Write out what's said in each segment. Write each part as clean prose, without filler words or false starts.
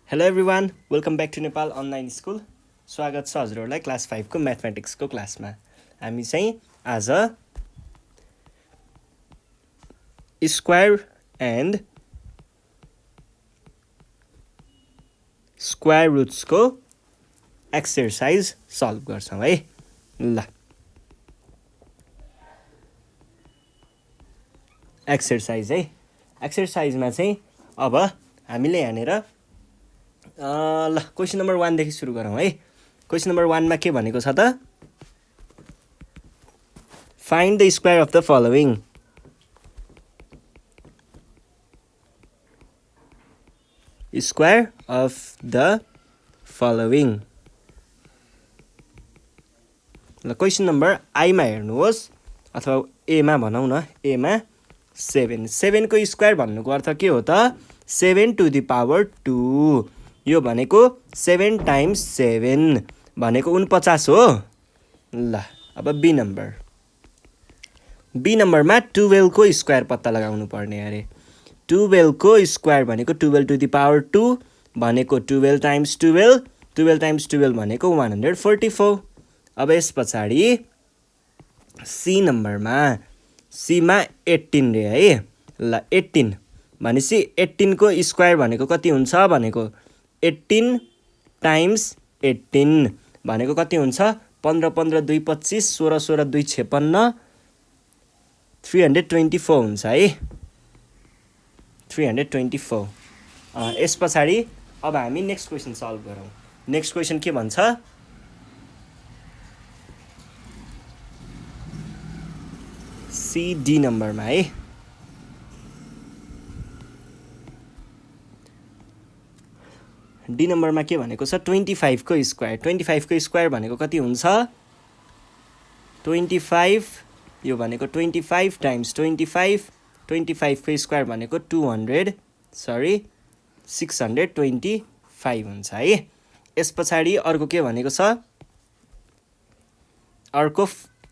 Hello everyone, welcome back to Nepal online school. स्वागत छ हजुरहरूलाई क्लास 5 को म्याथमेटिक्सको क्लासमा। हामी चाहिँ आज स्क्वायर एन्ड स्क्वायर रुट्सको एक्सर्साइज सल्भ गर्छौँ है। ल एक्सर्साइज है। एक्सर्साइजमा चाहिँ अब हामीले यहाँनिर ल क्वेसन नम्बर 1 देखि सुरु गरौँ है। क्वेसन नम्बर 1 मा के भनेको छ त, find the square of the following. Square of the following. ल क्वेसन नम्बर आईमा हेर्नुहोस्, अथवा एमा भनौँ न, एमा 7 को स्क्वायर भन्नुको अर्थ के हो त, 7 टु द पावर 2। यो भनेको 7 टाइम्स 7 भनेको 49 हो। ल अब बी नम्बरमा 12 को स्क्वायर पत्ता लगाउनु पर्ने अरे। 12 को स्क्वायर भनेको 12 टु द पावर 2 भनेको 12 टाइम्स 12, 12 टाइम्स 12 भनेको 144। अब यस पछाडि सी नम्बरमा, सीमा 18 रे है। ल 18 भनेपछि 18 को स्क्वायर भनेको कति हुन्छ भनेको 18 टाइम्स 18 भनेको कति हुन्छ, 15 15 2 25, 16 16 2 56, 324 हुन्छ है। 324। यस पछाडि अब हामी नेक्स्ट क्वेसन सल्भ गरौँ। नेक्स्ट क्वेसन के भन्छ, सी डी नम्बरमा है। डी नम्बरमा के भनेको छ, 25 को स्क्वायर। 25 को स्क्वायर भनेको कति हुन्छ, 25, यो भनेको 25 टाइम्स 25, 25 को स्क्वायर भनेको 625 हुन्छ है। यस पछाडि अर्को के भनेको छ, अर्को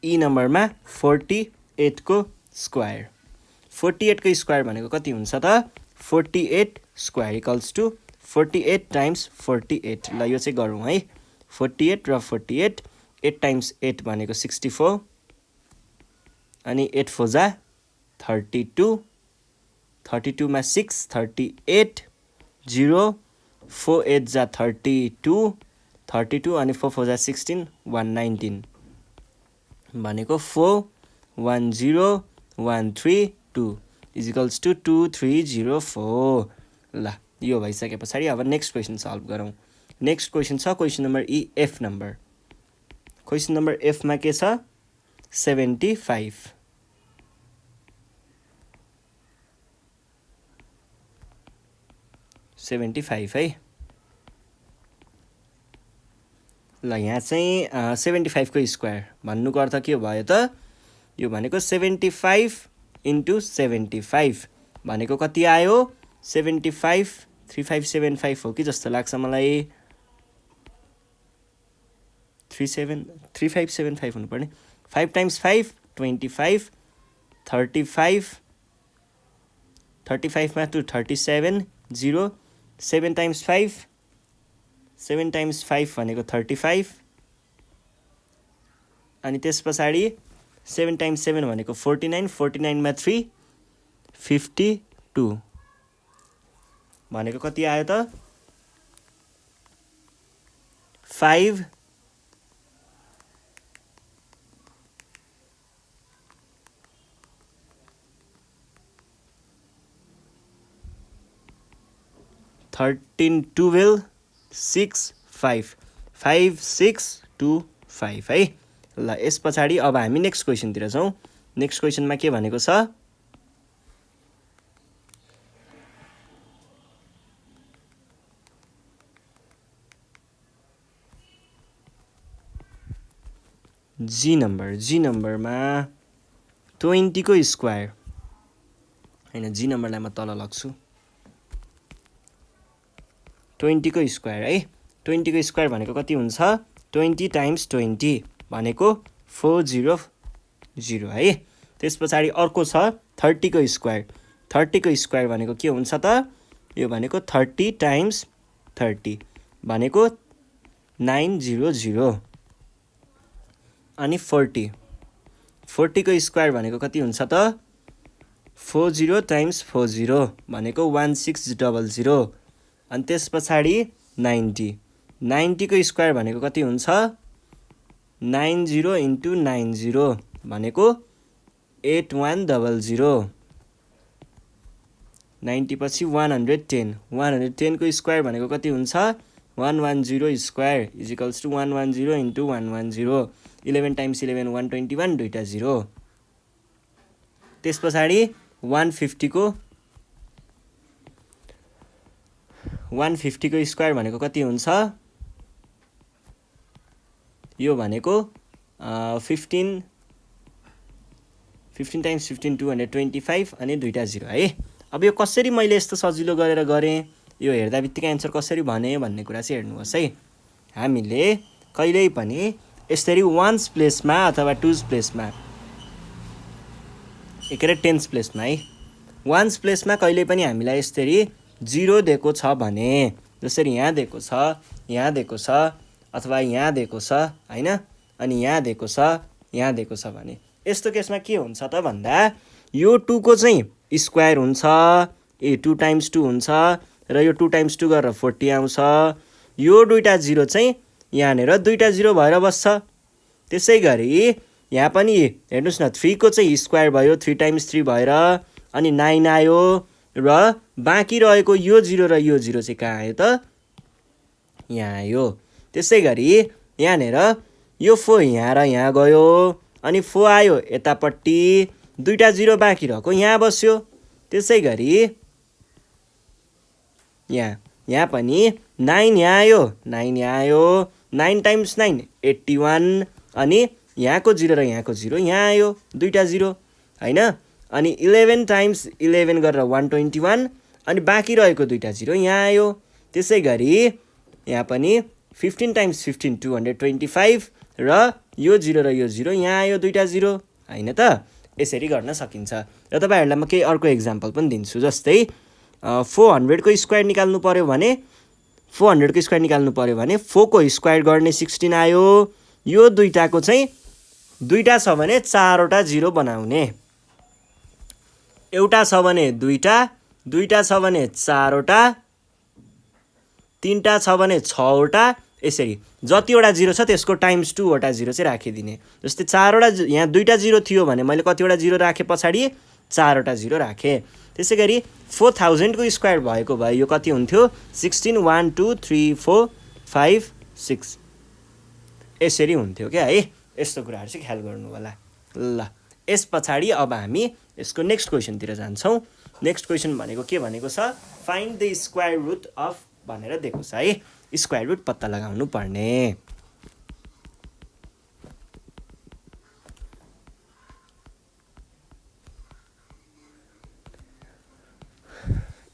ई नम्बरमा 48 को स्क्वायर। 48 को स्क्वायर भनेको कति हुन्छ त, 48 स्क्वायर इक्वल्स टु 48 टाइम्स 48। ल यो चाहिँ गरौँ है। 48 र 48, 8 टाइम्स 8 भनेको 64, अनि 8 4 जा 32, 32 मा 6 38, 0 4 8 जा 32, 32 अनि 4 4 जा 16, 119 भनेको 410132 इज इक्वल्स टु 2304। ल यो भइसके पछाडि अब नेक्स्ट क्वेसन सल्भ गरौँ। नेक्स्ट क्वेसन छ क्वेसन नम्बर ई, एफ नम्बर। क्वेसन नम्बर एफमा के छ, 75। 75 है। ल यहाँ चाहिँ 75 को स्क्वायर भन्नुको अर्थ के भयो त, यो भनेको 75 इन्टु 75 भनेको कति आयो, 75 3575 हो कि जस्तो लाग्छ मलाई। 3575 हुनुपर्ने। 5 टाइम्स 5 25, 35, 35 मा 2 37, 0 7 टाइम्स 5, 7 टाइम्स 5 भनेको 35, अनि त्यस पछाडि 7 टाइम्स 7 भनेको 49, 49 मा 3 52 भनेको कति आयो त, 5 13 12 6 5 5 6 2 5 है। ल यस पछाडि अब हामी नेक्स्ट क्वेसनतिर जाउँ। नेक्स्ट क्वेसनमा के भनेको छ, जी नम्बर। जी नम्बरमा 20 को स्क्वायर हैन, जी नम्बरलाई म तल लग्छु। 20 को स्क्वायर है। 20 को स्क्वायर भनेको कति हुन्छ, 20 टाइम्स 20 भनेको 400 है। त्यस पछाडि अर्को छ 30 को स्क्वायर। 30 को स्क्वायर भनेको के हुन्छ त, यो भनेको 30 टाइम्स 30 भनेको 900 अनि 40 को स्क्वायर भनेको कति हुन्छ त 40 टाइम्स 40 भनेको 1600 अनि त्यस पछाडि 90 को स्क्वायर भनेको कति हुन्छ 90 इन्टु 90 भनेको 8100 90 पछि 110 को स्क्वायर भनेको कति हुन्छ 110 square is equals to 110 into 110 11 times 11 121 दुईटा 0 त्यस पछाडि 150 को स्क्वायर भनेको कति हुन्छ यो भनेको 15 टाइम्स 15 225 अनि दुईटा 0 है। अब यो कसरी मैले यस्तो सजिलो गरेर गरेँ यो हेर्दा बित्तिकै आन्सर कसरी भने भन्ने कुरा चाहिँ हेर्नुहोस् है। हामीले कहिल्यै पनि यसरी वन्स प्लेसमा अथवा टुज प्लेसमा एकै टेन्स प्लेसमा है वन्स प्लेसमा कहिल्यै पनि हामीलाई यसरी 0 दिएको छ भने जसरी यहाँ दिएको छ अथवा यहाँ दिएको छ हैन अनि यहाँ दिएको छ भने यस्तो केसमा के हुन्छ त भन्दा यो 2 को चाहिँ स्क्वायर हुन्छ 2 टाइम्स 2 हुन्छ र यो 2 टाइम्स 2 गरेर 40 आउँछ यो दुईटा 0 चाहिँ यहाँनेर दुईटा 0 भएर बस्छ त्यसै गरी यहाँ पनि हेर्नुस् न 3 को चाहिँ स्क्वायर भयो 3 टाइम्स 3 भएर अनि 9 आयो र बाँकी रहेको यो 0 र यो 0 चाहिँ कहाँ आयो त यहाँ आयो त्यसै गरी यहाँनेर यो 4 यहाँ र यहाँ गयो अनि 4 आयो यतापट्टि दुईटा 0 बाँकी रहेको यहाँ बस्यो त्यसै गरी यहाँ पनि 9 यहाँ आयो 9 टाइम्स 9 81 अनि यहाँको 0 र यहाँको 0 यहाँ आयो दुईटा 0 हैन अनि 11 टाइम्स 11 गरेर 121 अनि बाँकी रहेको दुईटा 0 यहाँ आयो त्यसै गरी यहाँ पनि 15 टाइम्स 15 225 र यो 0 र यो 0 यहाँ आयो दुईटा 0 हैन त यसरी गर्न सकिन्छ र तपाईहरुलाई म केही अर्को एक्जाम्पल पनि दिन्छु जस्तै 400 को स्क्वायर निकाल्नु पर्यो भने 400 को स्क्वायर निकाल्नु पर्यो भने 4 को स्क्वायर गर्ने 16 आयो यो दुईटाको चाहिँ दुईटा छ भने 4 वटा 0 बनाउने एउटा छ भने दुईटा छ भने 4 वटा तीनटा छ भने 6 वटा यसरी जतिवटा 0 छ त्यसको टाइम्स 2 वटा 0 चाहिँ राखिदिने जस्तै 4 वटा यहाँ दुईटा 0 थियो भने मैले कतिवटा 0 राखे पछाडी 4 वटा 0 राखे त्यसैगरी 4000 को स्क्वायर भएको भए यो कति हुन्थ्यो 16 1 2 3 4 5 6 यसरी हुन्थ्यो के है यस्तो कुराहरु चाहिँ ख्याल गर्नु होला ल यस पछाडी अब हामी यसको नेक्स्ट क्वेशन तिर जान्छौं नेक्स्ट क्वेशन भनेको के भनेको छ find the square root of भनेर दिएको छ है स्क्वायर रुट पत्ता लगाउनु पर्ने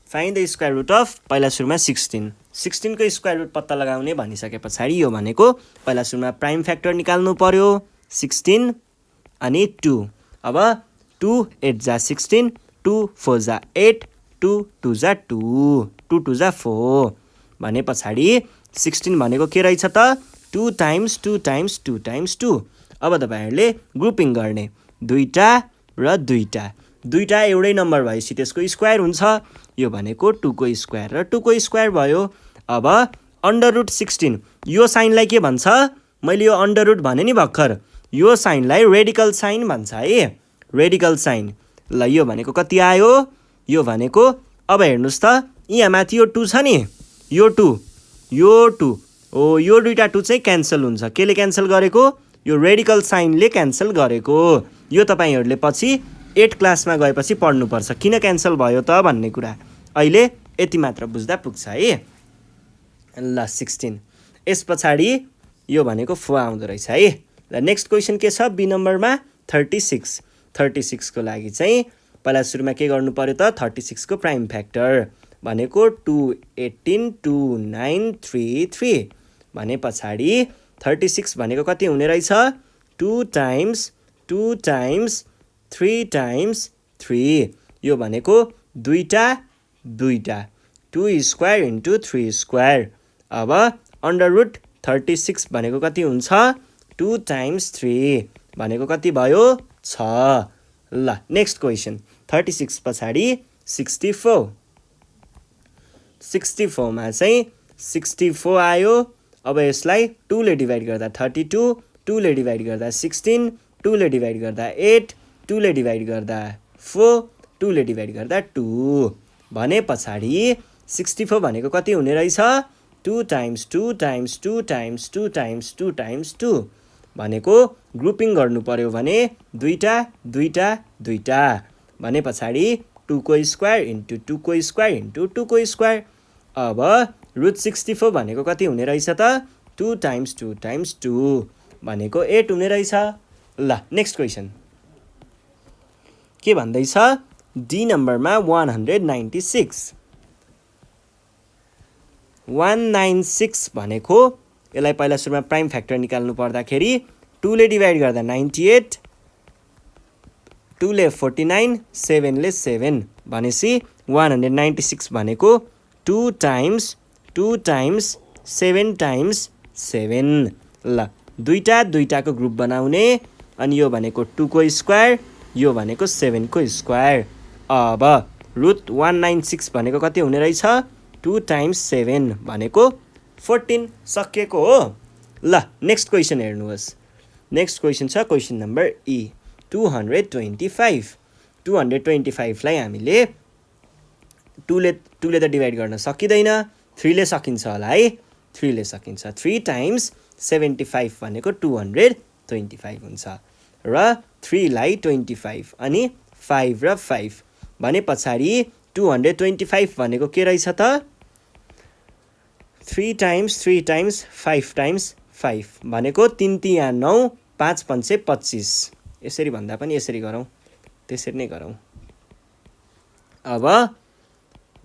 find the square root of पहिला सुरुमा 16 को स्क्वायर रुट पत्ता लगाउने भनिसके पछाडी यो भनेको पहिला सुरुमा प्राइम फ्याक्टर निकाल्नु पर्यो 16 अनि 2 अब 2 8 जा 16 2 4 जा 8 2 2 जा 2 2 2 जा 4 भने पछाडी 16 भनेको के रहेछ त 2 टाइम्स 2 टाइम्स 2 टाइम्स 2 अब तपाईहरुले ग्रुपिङ गर्ने दुईटा र दुईटा एउटै नम्बर भएपछि त्यसको स्क्वायर हुन्छ यो भनेको 2 को स्क्वायर र 2 को स्क्वायर भयो अब अन्डर रुट 16 यो साइनलाई के भन्छ मैले यो अन्डर रुट भने नि भर्खर यो साइनलाई रेडिकल साइन भन्छ है रेडिकल साइन ल यो भनेको कति आयो यो भनेको अब हेर्नुस् त यहाँ माथि यो 2 छ नि यो 2 ओ यो दुईटा 2 चाहिँ क्यान्सल हुन्छ केले क्यान्सल गरेको यो रेडिकल साइनले क्यान्सल गरेको यो तपाईहरुले पछि 8 क्लासमा गएपछि पढ्नु पर्छ किन क्यान्सल भयो त भन्ने कुरा अहिले यति मात्र बुझ्दा पुग्छ है ल 16 यस पछाडी यो भनेको 4 आउँदो रहेछ है ल नेक्स्ट क्वेशन के छ बी नम्बरमा 36 को लागि चाहिँ पहिला सुरुमा के गर्नु पर्यो त 36 को प्राइम फ्याक्टर भनेको 2 18 2 9 3 3 भने पछाडी 36 भनेको कति हुने रहेछ 2 टाइम्स 3 टाइम्स 3 यो भनेको दुईटा 2 स्क्वायर इन्टु 3 स्क्वायर। अब अन्डर रुट 36 भनेको कति हुन्छ 2 टाइम्स 3 भनेको कति भयो 6। ल नेक्स्ट क्वेसन 36 पछाडि 64 64मा चाहिँ 64 आयो। अब यसलाई 2 ले डिभाइड गर्दा 32 2 ले डिभाइड गर्दा 16 2 ले डिभाइड गर्दा 8 2 ले डिभाइड गर्दा 4 2 ले डिभाइड गर्दा 2 भने पछाडि 64 भनेको कति हुने रहेछ 2 times 2 times 2 times 2 times 2 times 2 भनेको ग्रुपिङ गर्नु पर्यो भने दुईटा दुईटा दुईटा भने पछाडि 2 को स्क्वायर इन्टु 2 को स्क्वायर इन्टु 2 को स्क्वायर। अब रुट 64 भनेको कति हुने रहेछ त 2 टाइम्स 2 टाइम्स 2 भनेको 8 हुने रहेछ। ल नेक्स्ट क्वेसन के भन्दैछ डी नम्बरमा 196 196 भनेको यसलाई पहिला सुरुमा प्राइम फ्याक्टर निकाल्नु पर्दाखेरि 2 ले डिभाइड गर्दा 98 2 ले 49 7 ले 7 भनेपछि 196 भनेको 2 टाइम्स 7 टाइम्स 7। ल दुईटा दुईटाको ग्रुप बनाउने अनि यो भनेको 2 को स्क्वायर यो भनेको 7 को स्क्वायर। अब रुट 196 भनेको कति हुने रहेछ 2 टाइम्स 7 भनेको 14 सकिएको हो। ल नेक्स्ट क्वेसन हेर्नुहोस् नेक्स्ट क्वेसन छ क्वेसन नम्बर ई 225 225 लाई हामीले 2 ले त डिभाइड गर्न सकिँदैन 3 ले सकिन्छ होला है 3 ले सकिन्छ 3 टाइम्स 75 भनेको 225 हुन्छ र 3 लाई 25 अनि 5 र 5 भने पछाडि 225 भनेको के रहेछ त 3 टाइम्स 3 टाइम्स 5 टाइम्स 5 भनेको 3 3 9 5 5 25 यसरी भन्दा पनि यसरी गरौँ त्यसरी नै गरौँ। अब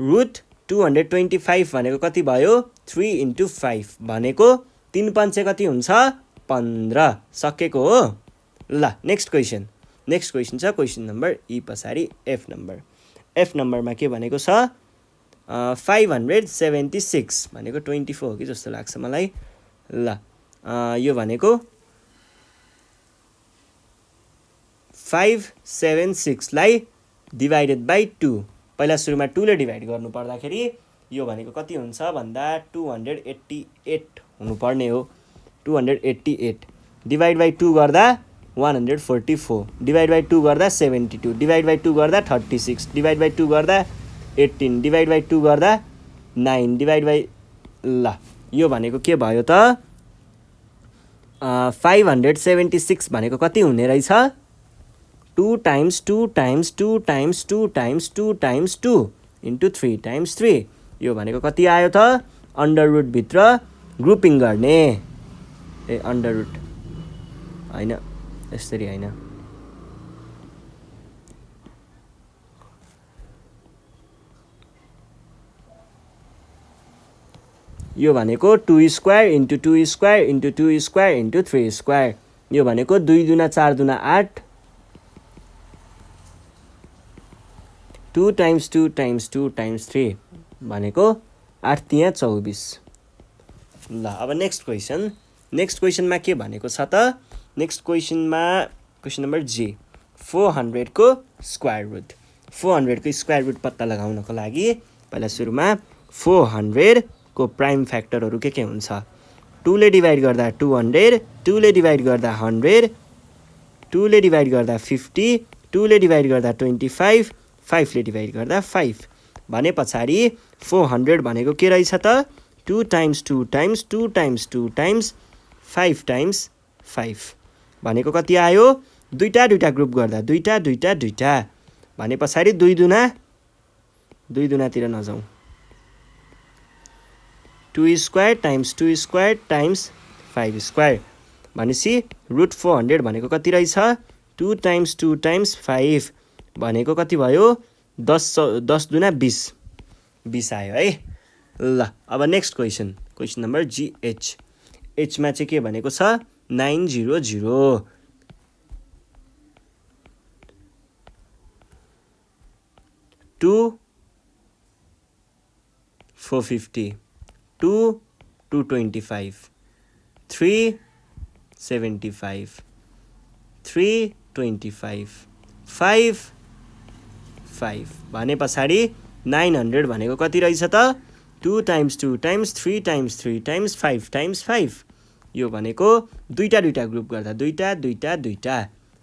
रुट 225 भनेको कति भयो 3 इन्टु 5 भनेको 3 5 कति हुन्छ 15 सकेको हो। ल नेक्स्ट क्वेसन छ क्वेसन नम्बर ई पछाडि एफ नम्बरमा के भनेको छ 576 भनेको 24 हो कि जस्तो लाग्छ मलाई। ल यो भनेको 576 लाई डिभाइडेड बाई 2 पहिला सुरुमा 2 ले डिभाइड गर्नु पर्दाखेरि यो भनेको कति हुन्छ भन्दा 288 हुनुपर्ने हो 288 डिभाइड बाई 2 गर्दा 144 डिभाइड बाई 2 गर्दा 72 डिभाइड बाई 2 गर्दा 36 डिभाइड बाई 2 गर्दा 18 डिभाइड बाई 2 गर्दा 9 डिभाइड बाई ल यो भनेको के भयो त 576 भनेको कति हुने रहेछ 2 times 2 times 2 times 2 times 2 times 2 into 3 times 3 यो भनेको कति आयो त अन्डर रुट भित्र ग्रुपिङ गर्ने अन्डर रुट हैन यसरी हैन यो भनेको 2 square into 2 square into 2 square into 3 square यो भनेको 2 दुना 4 दुना 8 2 टाइम्स 2 टाइम्स 2 टाइम्स 3 भनेको 8 तिया 24। ल अब नेक्स्ट क्वेसनमा के भनेको छ त नेक्स्ट क्वेसनमा क्वेसन नम्बर जे 400 को स्क्वायर रुट 400 को स्क्वायर रुट पत्ता लगाउनको लागि पहिला सुरुमा 400 को प्राइम फ्याक्टरहरू के हुन्छ 2 ले डिभाइड गर्दा 200 2 ले डिभाइड गर्दा 100 2 ले डिभाइड गर्दा 50 2 ले डिभाइड गर्दा 25 5 ले डिभाइड गर्दा 5 भने पछाडि 400 भनेको के रहेछ त 2 times 2 times 2 times 2 times 5 times 5 भनेको कति आयो दुईटा दुईटा ग्रुप गर्दा दुईटा दुईटा दुईटा भने पछाडि 2 दुनातिर नजाउँ 2 square times 2 square times 5 square भनेपछि रुट 400 भनेको कति रहेछ 2 टाइम्स 2 टाइम्स 5 भनेको कति भयो 10 दुना 20 आयो है। ल अब नेक्स्ट क्वेसन नम्बर जीएच एचमा चाहिँ के भनेको छ 900 2 450, 2 225, 3 75, 3 25, 5 5 भने पछाडि 900 भनेको कति रहेछ त 2 times 2 times 3 times 3 times 5 times 5 यो भनेको दुईटा ग्रुप गर्दा दुईटा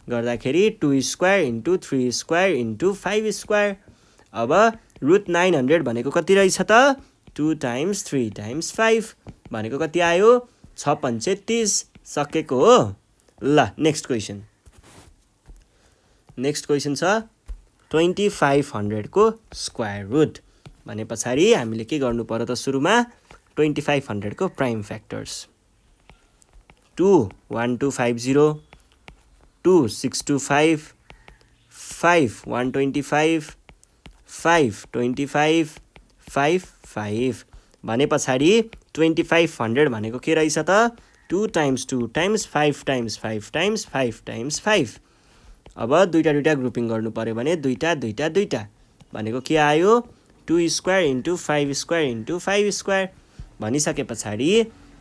गर्दाखेरि 2 square into 3 square into 5 square अब रुट 900 भनेको कति रहेछ त 2 times 3 times 5 भनेको कति आयो 6 पंचे 30 सकेको हो ल नेक्स्ट क्वेशन छ 2500 को स्क्वायर रुट भने पछाडि हामीले के गर्नु पर्यो त सुरुमा 2500 को प्राइम फ्याक्टर्स 2 1250 2 625 5 125 5 25 5 5 भने पछाडि 2500 भनेको के रहेछ त 2 times 2 times 5 times 5 times 5 times 5 अब दुईटा ग्रुपिङ गर्नु पर्यो भने दुईटा भनेको के आयो 2 square into 5 square into 5 square भनिसके पछाडि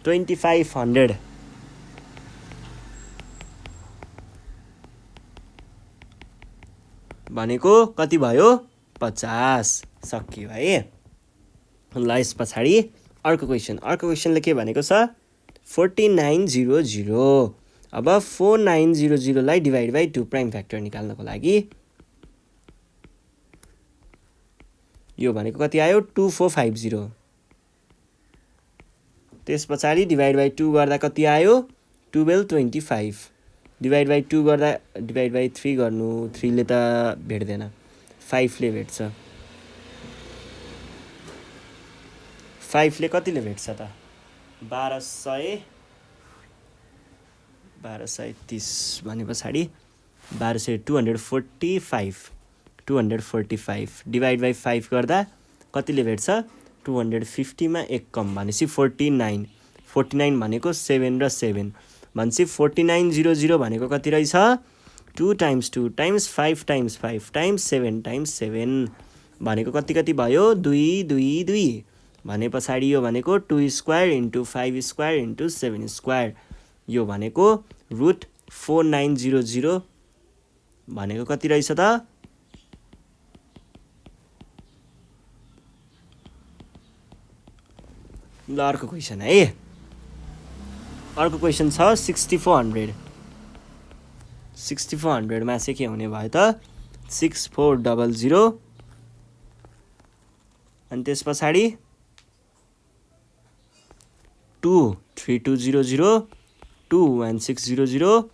2500 भनेको कति भयो 50 सकियो है ल यस पछाडि अर्को क्वेशनले के भनेको छ 4900 अब 4900 लाई डिभाइड बाइ 2 प्राइम फ्याक्टर निकाल्नको लागि यो भनेको कति आयो 2450 त्यस पछाडि डिभाइड बाइ 2 गर्दा कति आयो 1225 डिभाइड बाइ 2 गर्दा डिभाइड बाइ 3 गर्नु 3 ले त भेट्दैन 5 ले भेट्छ 5 ले कतिले भेट्छ त 1230 भने पछाडि 245 डिभाइड बाइ 5 गर्दा कतिले भेट्छ 250 मा एक कम भनेपछि 49 भनेको 7 र 7 भनेपछि 4900 भनेको कति रहेछ 2 times 2 times 5 times 5 times 7 times 7 भनेको कति भयो 2 भने पछाडि यो भनेको 2 square into 5 square into 7 square यो भनेको रुट 4900 भनेको कति रहेछ त ल अर्को क्वेशन है अर्को क्वेशन छ 6400 मा चाहिँ के हुने भयो त 6400 अनि त्यस पछाडि 2 3200 2 1600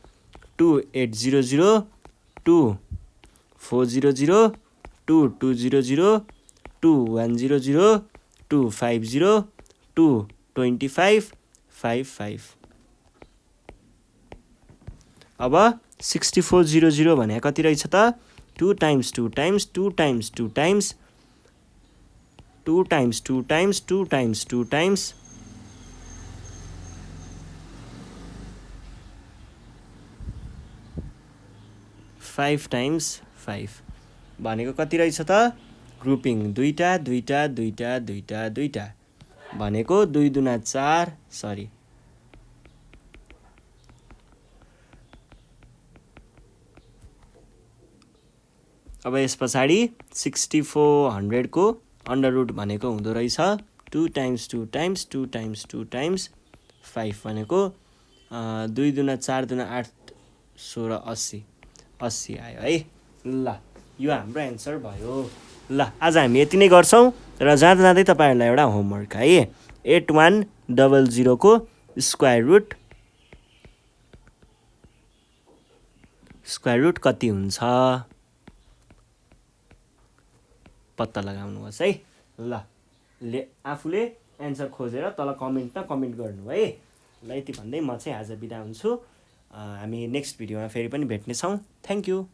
2 800 2 400 2 200 2 100 2 50 2 25 55 अब 6400 भने कति रहेछ त 2 times 2 times 2 times 2 times 2 times 2 times 2 times 2 times 5 times 5 भनेको कति रहेछ त ग्रुपिङ दुईटा भनेको 2 दुना 4 सरी अब यस पछाडि 6400 को अन्डर रुट भनेको हुँदो रहेछ 2 times 2 times 2 times 2 times 5 भनेको 2 दुना 4 दुना 8 16 80 आयो है ल यो हाम्रो एन्सर भयो ल आज हामी यति नै गर्छौं र जाँदै तपाईहरुलाई एउटा होमवर्क है 8100 को स्क्वायर रुट कति हुन्छ पत्ता लगाउनुहोस् है ल आफूले एन्सर खोजेर तल कमेन्टमा कमेन्ट गर्नु है ल यति भन्दै म चाहिँ आज बिदा हुन्छु हामी नेक्स्ट भिडियोमा फेरि पनि भेट्ने छौं थ्यांक यू